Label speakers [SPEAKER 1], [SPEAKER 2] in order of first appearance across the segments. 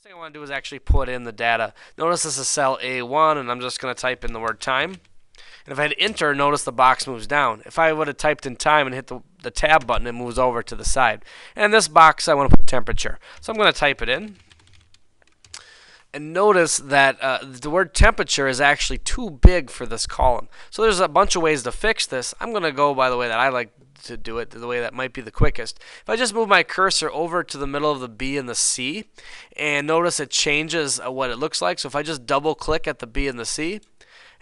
[SPEAKER 1] First thing I want to do is actually put in the data. Notice this is cell A1, and I'm just going to type in the word time. And if I hit enter, notice the box moves down. If I would have typed in time and hit the tab button, it moves over to the side. And in this box, I want to put temperature. So I'm going to type it in. And notice that the word temperature is actually too big for this column. So there's a bunch of ways to fix this. I'm going to go by the way that I like to do it, the way that might be the quickest. If I just move my cursor over to the middle of the B and the C, and notice it changes what it looks like. So if I just double click at the B and the C,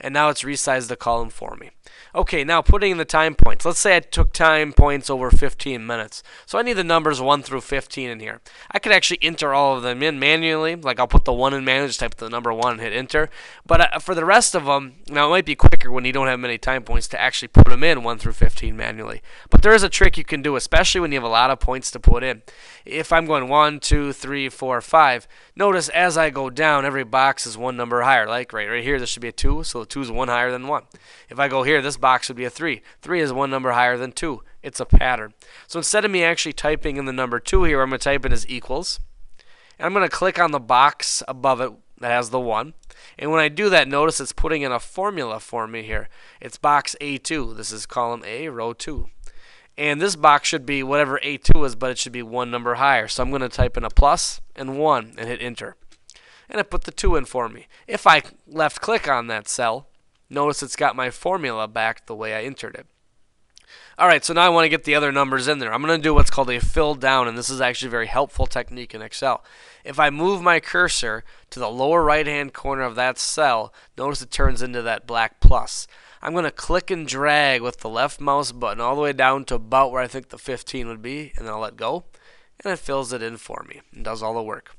[SPEAKER 1] and now it's resized the column for me. Okay, now putting in the time points. Let's say I took time points over 15 minutes. So I need the numbers 1 through 15 in here. I could actually enter all of them in manually. Like I'll put the 1 in manually, just type the number 1 and hit enter. But for the rest of them, now it might be quicker when you don't have many time points to actually put them in 1 through 15 manually. But there is a trick you can do, especially when you have a lot of points to put in. If I'm going 1, 2, 3, 4, 5, notice as I go down, every box is one number higher. Like right here, this should be a 2, so 2 is 1 higher than 1. If I go here, this box would be a 3. 3 is one number higher than 2. It's a pattern. So instead of me actually typing in the number 2 here, I'm going to type in as equals. And I'm going to click on the box above it that has the 1. And when I do that, notice it's putting in a formula for me here. It's box A2. This is column A, row 2. And this box should be whatever A2 is, but it should be one number higher. So I'm going to type in a plus and 1 and hit enter. And it put the 2 in for me. If I left click on that cell, notice it's got my formula back the way I entered it. Alright, so now I want to get the other numbers in there. I'm going to do what's called a fill down, and this is actually a very helpful technique in Excel. If I move my cursor to the lower right hand corner of that cell, notice it turns into that black plus. I'm going to click and drag with the left mouse button all the way down to about where I think the 15 would be, and then I'll let go, and it fills it in for me and does all the work.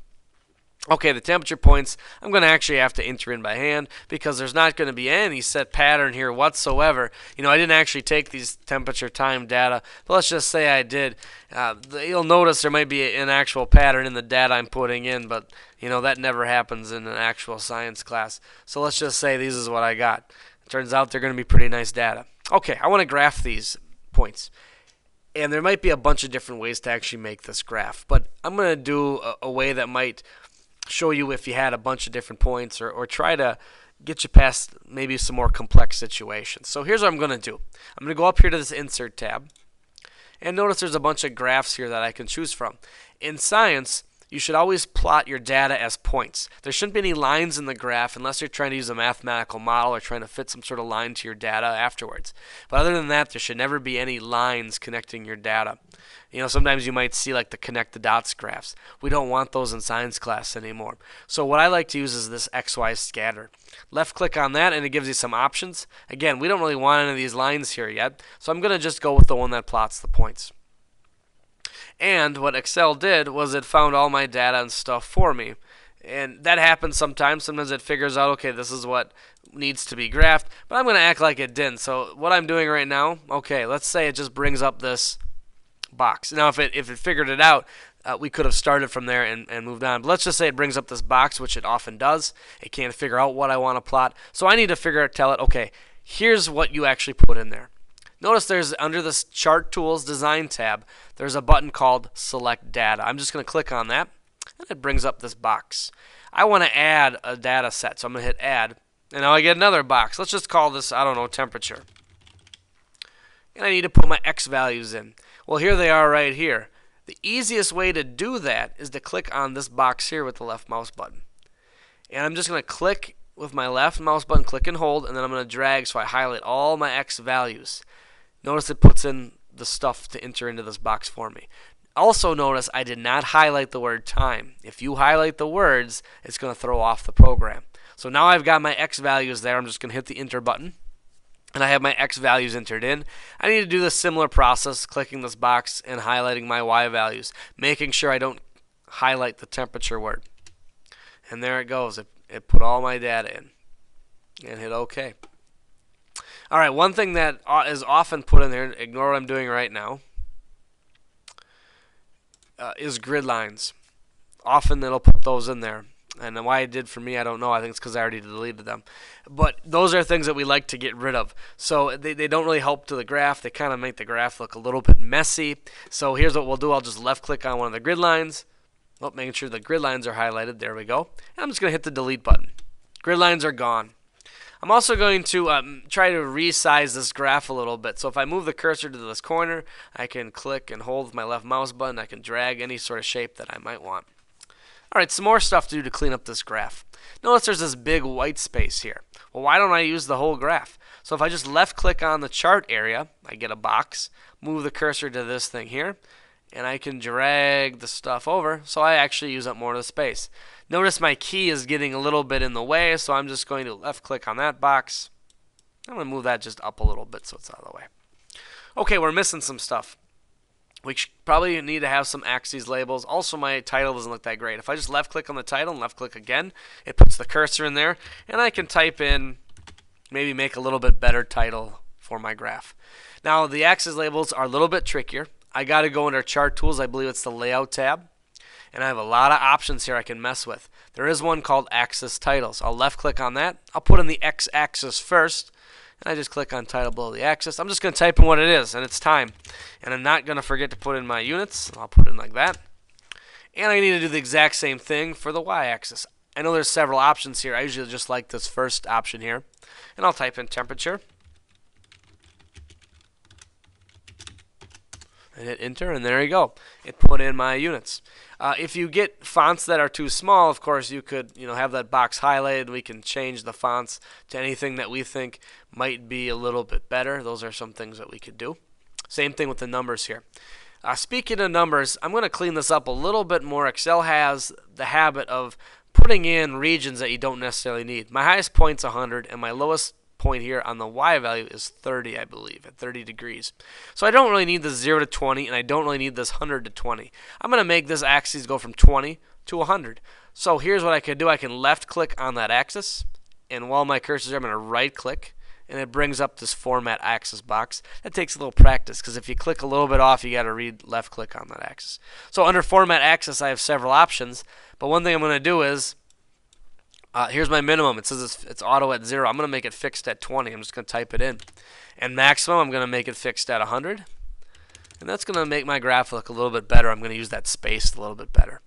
[SPEAKER 1] Okay, the temperature points, I'm going to actually have to enter in by hand because there's not going to be any set pattern here whatsoever. You know, I didn't actually take these temperature time data, but let's just say I did. You'll notice there might be an actual pattern in the data I'm putting in, but, you know, that never happens in an actual science class. So let's just say this is what I got. It turns out they're going to be pretty nice data. Okay, I want to graph these points. And there might be a bunch of different ways to actually make this graph, but I'm going to do a way that might show you if you had a bunch of different points or try to get you past maybe some more complex situations. So here's what I'm going to do. I'm going to go up here to this Insert tab, and notice there's a bunch of graphs here that I can choose from. In science, you should always plot your data as points. There shouldn't be any lines in the graph unless you're trying to use a mathematical model or trying to fit some sort of line to your data afterwards. But other than that, there should never be any lines connecting your data. You know, sometimes you might see like the connect the dots graphs. We don't want those in science class anymore. So what I like to use is this XY scatter. Left click on that and it gives you some options. Again, we don't really want any of these lines here yet, so I'm going to just go with the one that plots the points. And what Excel did was it found all my data and stuff for me. And that happens sometimes. Sometimes it figures out, okay, this is what needs to be graphed, but I'm going to act like it didn't. So what I'm doing right now, okay, let's say it just brings up this box. Now, if it figured it out, we could have started from there and moved on. But let's just say it brings up this box, which it often does. It can't figure out what I want to plot. So I need to tell it, okay, here's what you actually put in there. Notice there's under this Chart Tools Design tab, there's a button called Select Data. I'm just going to click on that, and it brings up this box. I want to add a data set, so I'm going to hit Add, and now I get another box. Let's just call this, I don't know, temperature. And I need to put my X values in. Well, here they are right here. The easiest way to do that is to click on this box here with the left mouse button. And I'm just going to click with my left mouse button, click and hold, and then I'm going to drag so I highlight all my X values. Notice it puts in the stuff to enter into this box for me. Also notice I did not highlight the word time. If you highlight the words, it's going to throw off the program. So now I've got my X values there. I'm just going to hit the enter button. And I have my X values entered in. I need to do the similar process, clicking this box and highlighting my Y values, making sure I don't highlight the temperature word. And there it goes. It put all my data in. And hit OK. Alright, one thing that is often put in there, ignore what I'm doing right now, is grid lines. Often it'll put those in there. And why it did for me, I don't know. I think it's because I already deleted them. But those are things that we like to get rid of. So they don't really help to the graph. They kind of make the graph look a little bit messy. So here's what we'll do. I'll just left click on one of the grid lines. Oh, making sure the grid lines are highlighted. There we go. And I'm just going to hit the delete button. Grid lines are gone. I'm also going to try to resize this graph a little bit. So if I move the cursor to this corner, I can click and hold with my left mouse button. I can drag any sort of shape that I might want. Alright, some more stuff to do to clean up this graph. Notice there's this big white space here. Well, why don't I use the whole graph? So if I just left click on the chart area, I get a box, move the cursor to this thing here, and I can drag the stuff over, so I actually use up more of the space. Notice my key is getting a little bit in the way, so I'm just going to left click on that box. I'm going to move that just up a little bit so it's out of the way. Okay, we're missing some stuff. We probably need to have some axes labels. Also, my title doesn't look that great. If I just left click on the title and left click again, it puts the cursor in there, and I can type in, maybe make a little bit better title for my graph. Now, the axis labels are a little bit trickier. I got to go under Chart Tools. I believe it's the Layout tab. And I have a lot of options here I can mess with. There is one called Axis Titles. I'll left click on that. I'll put in the X-axis first. And I just click on title below the axis. I'm just going to type in what it is, and it's time. And I'm not going to forget to put in my units. I'll put it in like that. And I need to do the exact same thing for the Y-axis. I know there's several options here. I usually just like this first option here. And I'll type in temperature. And hit enter, and there you go. It put in my units. If you get fonts that are too small, of course, you could have that box highlighted. We can change the fonts to anything that we think might be a little bit better. Those are some things that we could do. Same thing with the numbers here. Speaking of numbers, I'm going to clean this up a little bit more. Excel has the habit of putting in regions that you don't necessarily need. My highest point's 100, and my lowest point here on the Y value is 30, I believe, at 30 degrees. So I don't really need this 0 to 20, and I don't really need this 100 to 20. I'm going to make this axis go from 20 to 100. So here's what I can do. I can left click on that axis, and while my cursor is there, I'm going to right click, and it brings up this format axis box. That takes a little practice, because if you click a little bit off, you got to left click on that axis. So under format axis, I have several options, but one thing I'm going to do is here's my minimum. It says it's auto at 0. I'm going to make it fixed at 20. I'm just going to type it in. And maximum, I'm going to make it fixed at 100. And that's going to make my graph look a little bit better. I'm going to use that space a little bit better.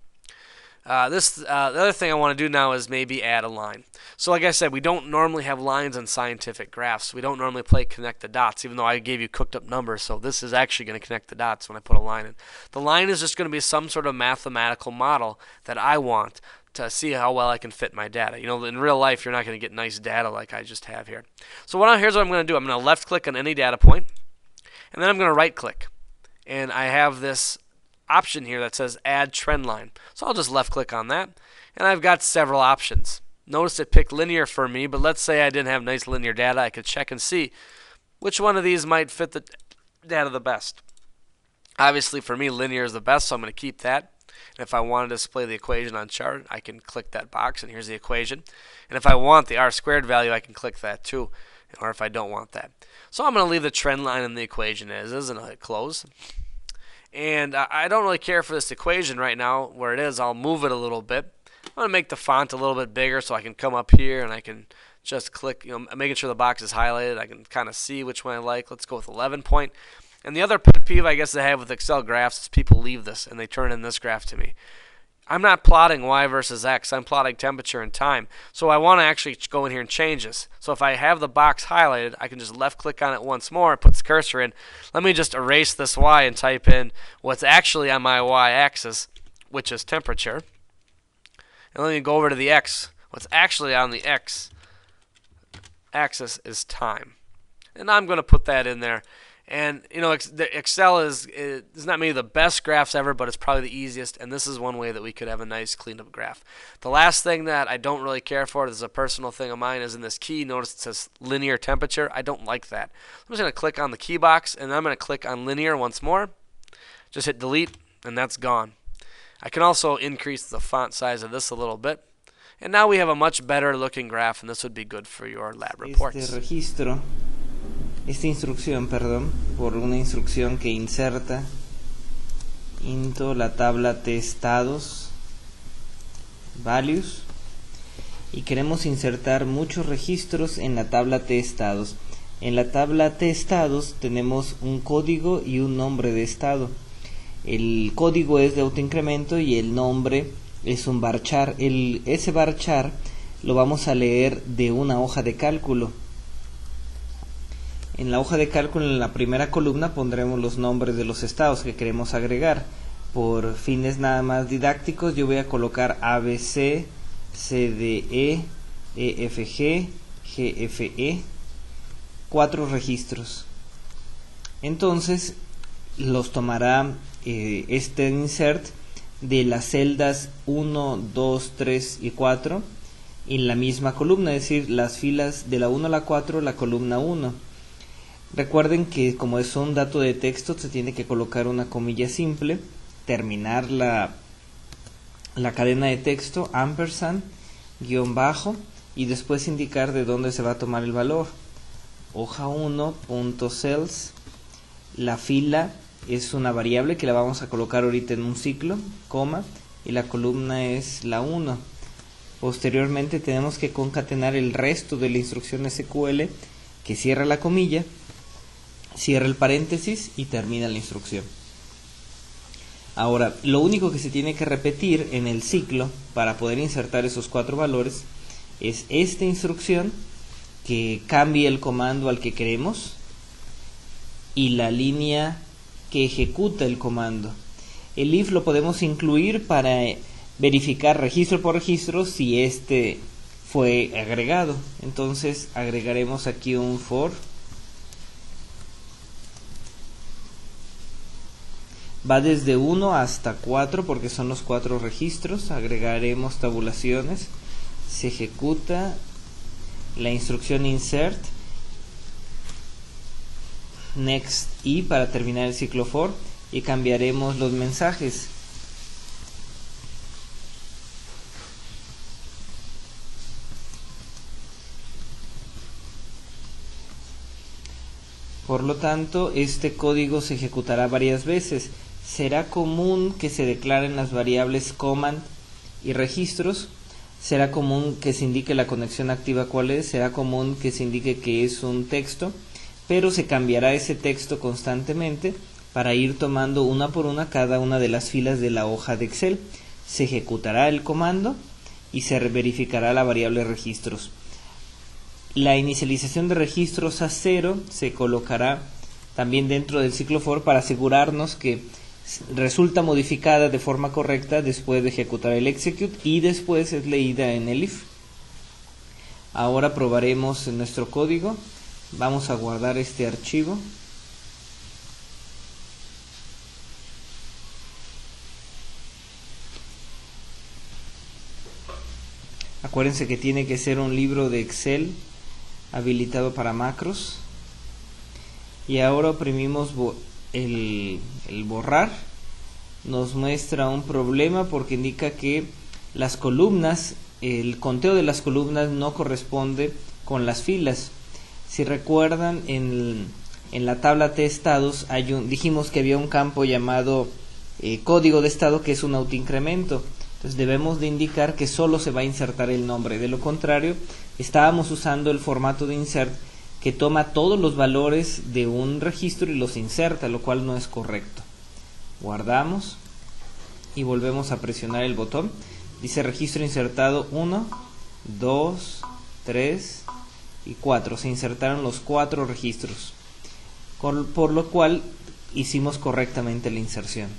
[SPEAKER 1] The other thing I want to do now is maybe add a line. So like I said, we don't normally have lines on scientific graphs. We don't normally play connect the dots, even though I gave you cooked up numbers. So this is actually going to connect the dots when I put a line in. The line is just going to be some sort of mathematical model that I want to see how well I can fit my data. In real life, you're not going to get nice data like I just have here. So here's what I'm going to do. I'm going to left click on any data point, and then I'm going to right click. And I have this option here that says add trend line. So I'll just left click on that, and I've got several options. Notice it picked linear for me, but let's say I didn't have nice linear data. I could check and see which one of these might fit the data the best. Obviously for me, linear is the best, so I'm going to keep that. And if I want to display the equation on chart, I can click that box, and here's the equation. And if I want the r² value, I can click that too, or if I don't want that. So I'm going to leave the trend line in the equation as is, and I'll hit close. And I don't really care for this equation right now where it is. I'll move it a little bit. I'm going to make the font a little bit bigger so I can come up here and I can just click, making sure the box is highlighted. I can kind of see which one I like. Let's go with 11 point. And the other pet peeve I guess I have with Excel graphs is people leave this and they turn in this graph to me. I'm not plotting Y versus X. I'm plotting temperature and time. So I want to actually go in here and change this. So if I have the box highlighted, I can just left click on it once more and put the cursor in. Let me just erase this Y and type in what's actually on my Y axis, which is temperature. And let me go over to the X. What's actually on the X axis is time. And I'm going to put that in there. And Excel is not maybe the best graphs ever, but it's probably the easiest, and this is one way that we could have a nice cleaned up graph. The last thing that I don't really care for, this is a personal thing of mine, is in this key. Notice it says linear temperature. I don't like that. I'm just going to click on the key box, and I'm going to click on linear once more. Just hit delete, and that's gone. I can also increase the font size of this a little bit. And now we have a much better looking graph, and this would be good for your lab reports.
[SPEAKER 2] Esta instrucción, por una instrucción que inserta into la tabla testados values, y queremos insertar muchos registros en la tabla testados. En la tabla testados tenemos un código y un nombre de estado. el código es de autoincremento y el nombre es un varchar. Ese varchar lo vamos a leer de una hoja de cálculo. En la hoja de cálculo, en la primera columna, pondremos los nombres de los estados que queremos agregar. Por fines nada más didácticos, yo voy a colocar ABC, CDE, EFG, GFE, 4 registros. Entonces los tomará este insert de las celdas 1, 2, 3 y 4 en la misma columna, es decir, las filas de la 1 a la 4, la columna 1. Recuerden que como es un dato de texto, se tiene que colocar una comilla simple, terminar la cadena de texto, ampersand, guión bajo, y después indicar de dónde se va a tomar el valor. Hoja 1.cells, la fila es una variable que la vamos a colocar ahorita en un ciclo, coma, y la columna es la 1. Posteriormente tenemos que concatenar el resto de la instrucción SQL, que cierra la comilla, cierra el paréntesis y termina la instrucción. Ahora, lo único que se tiene que repetir en el ciclo para poder insertar esos 4 valores es esta instrucción que cambie el comando al que queremos y la línea que ejecuta el comando. El if lo podemos incluir para verificar registro por registro si este fue agregado. Entonces agregaremos aquí un for. Va desde 1 hasta 4 porque son los 4 registros. Agregaremos tabulaciones. Se ejecuta la instrucción insert next y para terminar el ciclo for, y cambiaremos los mensajes. Por lo tanto, este código se ejecutará varias veces. Será común que se declaren las variables command y registros. Será común que se indique la conexión activa cuál es. Será común que se indique que es un texto. Pero se cambiará ese texto constantemente para ir tomando una por una cada una de las filas de la hoja de Excel. Se ejecutará el comando y se verificará la variable registros. La inicialización de registros a 0 se colocará también dentro del ciclo for para asegurarnos que resulta modificada de forma correcta después de ejecutar el execute y después es leída en el if. Ahora probaremos nuestro código. Vamos a guardar este archivo. Acuérdense que tiene que ser un libro de Excel habilitado para macros. Y ahora oprimimos el borrar. Nos muestra un problema porque indica que las columnas, el conteo de las columnas no corresponde con las filas. Si recuerdan, en la tabla T estados dijimos que había un campo llamado código de estado, que es un autoincremento. Entonces debemos de indicar que solo se va a insertar el nombre. De lo contrario, estábamos usando el formato de insert que toma todos los valores de un registro y los inserta, lo cual no es correcto. Guardamos y volvemos a presionar el botón. Dice registro insertado 1, 2, 3 y 4. Se insertaron los 4 registros, por lo cual hicimos correctamente la inserción.